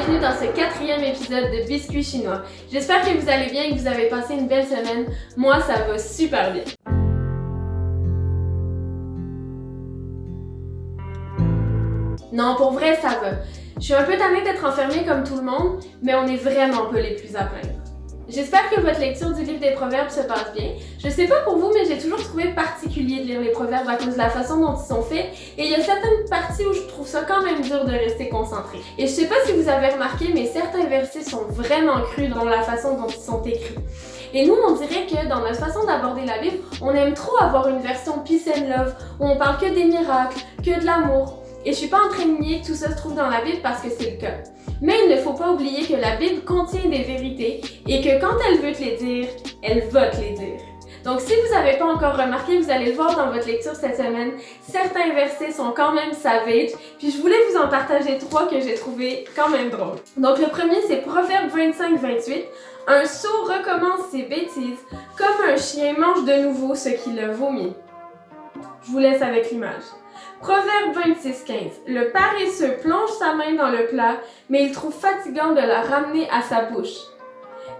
bienvenue dans ce 4e épisode de Biscuits Chinois. J'espère que vous allez bien et que vous avez passé une belle semaine. Moi, ça va super bien. Non, pour vrai, ça va. Je suis un peu tannée d'être enfermée comme tout le monde, mais on est vraiment pas les plus à plaindre. J'espère que votre lecture du livre des proverbes se passe bien. Je sais pas pour vous, mais j'ai toujours trouvé particulier de lire les proverbes à cause de la façon dont ils sont faits, et il y a certaines parties où je trouve ça quand même dur de rester concentré. Et je sais pas si vous avez remarqué, mais certains versets sont vraiment crus dans la façon dont ils sont écrits. Et nous, on dirait que dans notre façon d'aborder la Bible, on aime trop avoir une version peace and love, où on parle que des miracles, que de l'amour. Et je suis pas en train de nier que tout ça se trouve dans la Bible parce que c'est le cas. Mais il ne faut pas oublier que la Bible contient des vérités et que quand elle veut te les dire, elle va te les dire. Donc si vous n'avez pas encore remarqué, vous allez le voir dans votre lecture cette semaine, certains versets sont quand même savage, puis je voulais vous en partager 3 que j'ai trouvé quand même drôles. Donc le premier c'est Proverbe 25-28, un sot recommence ses bêtises, comme un chien mange de nouveau ce qu'il a vomi. Je vous laisse avec l'image. Proverbe 26-15. Le paresseux plonge sa main dans le plat, mais il trouve fatigant de la ramener à sa bouche.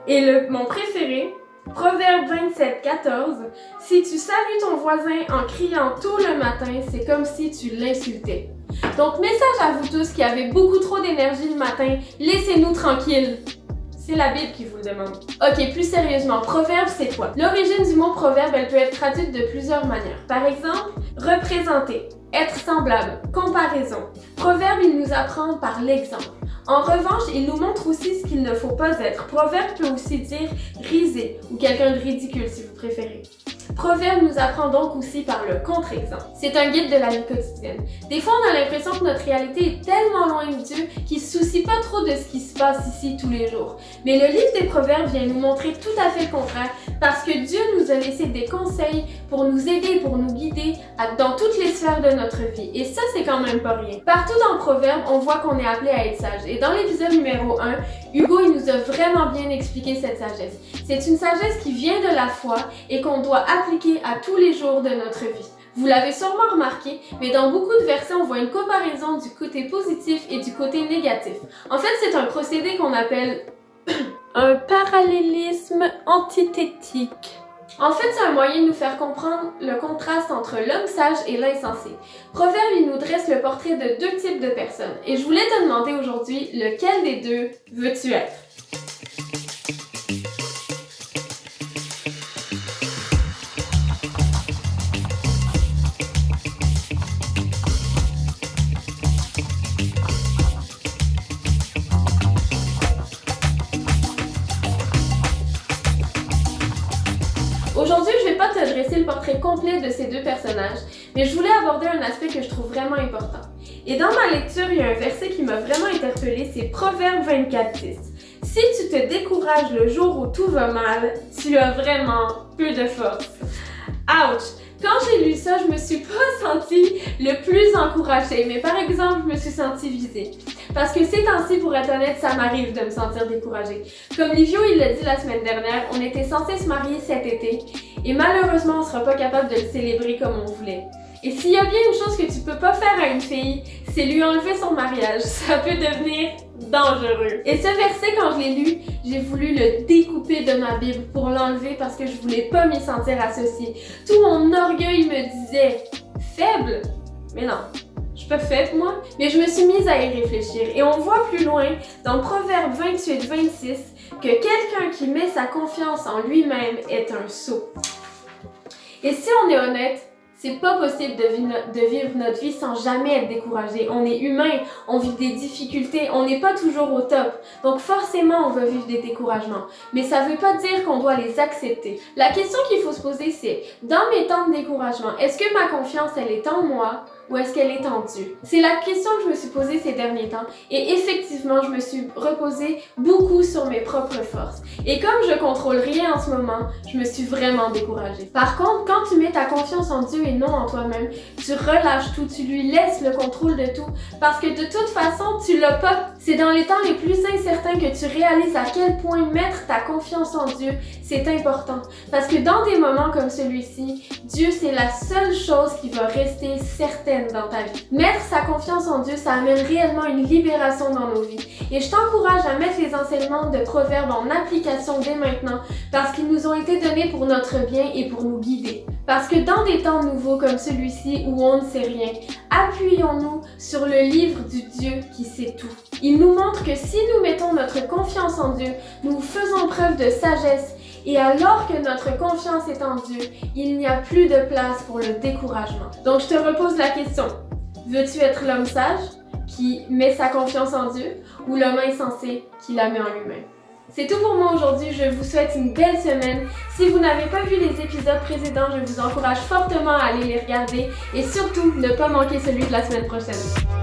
Et mon préféré, Proverbe 27-14. Si tu salues ton voisin en criant tôt le matin, c'est comme si tu l'insultais. Donc, message à vous tous qui avez beaucoup trop d'énergie le matin, laissez-nous tranquilles. C'est la Bible qui vous le demande. Ok, plus sérieusement, proverbe, c'est quoi? L'origine du mot proverbe, elle peut être traduite de plusieurs manières. Par exemple, représenter, être semblable, comparaison. Proverbe, il nous apprend par l'exemple. En revanche, il nous montre aussi ce qu'il ne faut pas être. Proverbe peut aussi dire risé ou quelqu'un de ridicule si vous préférez. Proverbe nous apprend donc aussi par le contre-exemple. C'est un guide de la vie quotidienne. Des fois, on a l'impression que notre réalité est tellement loin de Dieu qu'il ne se soucie pas trop de ce qui se passe ici tous les jours. Mais le livre des Proverbes vient nous montrer tout à fait le contraire parce que Dieu nous a laissé des conseils pour nous aider, pour nous guider dans toutes les sphères de notre vie. Et ça, c'est quand même pas rien. Partout dans Proverbes, on voit qu'on est appelé à être sage. Et dans l'épisode numéro 1, Hugo, il nous a vraiment bien expliqué cette sagesse. C'est une sagesse qui vient de la foi et qu'on doit appliquer à tous les jours de notre vie. Vous l'avez sûrement remarqué, mais dans beaucoup de versets, on voit une comparaison du côté positif et du côté négatif. En fait, c'est un procédé qu'on appelle un parallélisme antithétique. En fait, c'est un moyen de nous faire comprendre le contraste entre l'homme sage et l'insensé. Proverbe, il nous dresse le portrait de 2 types de personnes. Et je voulais te demander aujourd'hui, lequel des deux veux-tu être? Aujourd'hui, je vais pas te dresser le portrait complet de ces 2 personnages, mais je voulais aborder un aspect que je trouve vraiment important. Et dans ma lecture, il y a un verset qui m'a vraiment interpellée, c'est Proverbe 24-10. Si tu te décourages le jour où tout va mal, tu as vraiment peu de force. Ouch! Quand j'ai lu ça, je me suis pas sentie le plus encouragée, mais par exemple, je me suis sentie visée. Parce que ces temps-ci, pour être honnête, ça m'arrive de me sentir découragée. Comme Livio, il l'a dit la semaine dernière, on était censé se marier cet été, et malheureusement, on sera pas capable de le célébrer comme on voulait. Et s'il y a bien une chose que tu peux pas faire à une fille, c'est lui enlever son mariage. Ça peut devenir dangereux. Et ce verset, quand je l'ai lu, j'ai voulu le découper de ma Bible pour l'enlever parce que je voulais pas m'y sentir associée. Tout mon orgueil me disait « faible ». Mais non, je suis pas faible moi. Mais je me suis mise à y réfléchir. Et on voit plus loin, dans Proverbe 28-26, que quelqu'un qui met sa confiance en lui-même est un sot. Et si on est honnête, c'est pas possible de vivre notre vie sans jamais être découragé. On est humain, on vit des difficultés, on n'est pas toujours au top. Donc forcément, on va vivre des découragements. Mais ça veut pas dire qu'on doit les accepter. La question qu'il faut se poser, c'est, dans mes temps de découragement, est-ce que ma confiance, elle est en moi ou est-ce qu'elle est en Dieu? C'est la question que je me suis posée ces derniers temps. Et effectivement, je me suis reposée beaucoup sur mes propres forces. Et comme je contrôle rien en ce moment, je me suis vraiment découragée. Par contre, quand tu mets ta confiance en Dieu et non en toi-même, tu relâches tout, tu lui laisses le contrôle de tout, parce que de toute façon, tu l'as pas. C'est dans les temps les plus incertains que tu réalises à quel point mettre ta confiance en Dieu, c'est important. Parce que dans des moments comme celui-ci, Dieu, c'est la seule chose qui va rester certaine dans ta vie. Mettre sa confiance en Dieu, ça amène réellement une libération dans nos vies. Et je t'encourage à mettre les enseignements de Proverbes en application dès maintenant, parce qu'ils nous ont été donnés pour notre bien et pour nous guider. Parce que dans des temps nouveaux comme celui-ci où on ne sait rien, appuyons-nous sur le livre du Dieu qui sait tout. Il nous montre que si nous mettons notre confiance en Dieu, nous faisons preuve de sagesse et alors que notre confiance est en Dieu, il n'y a plus de place pour le découragement. Donc je te repose la question, veux-tu être l'homme sage qui met sa confiance en Dieu ou l'homme insensé qui la met en lui-même? C'est tout pour moi aujourd'hui, je vous souhaite une belle semaine. Si vous n'avez pas vu les épisodes précédents, je vous encourage fortement à aller les regarder et surtout ne pas manquer celui de la semaine prochaine.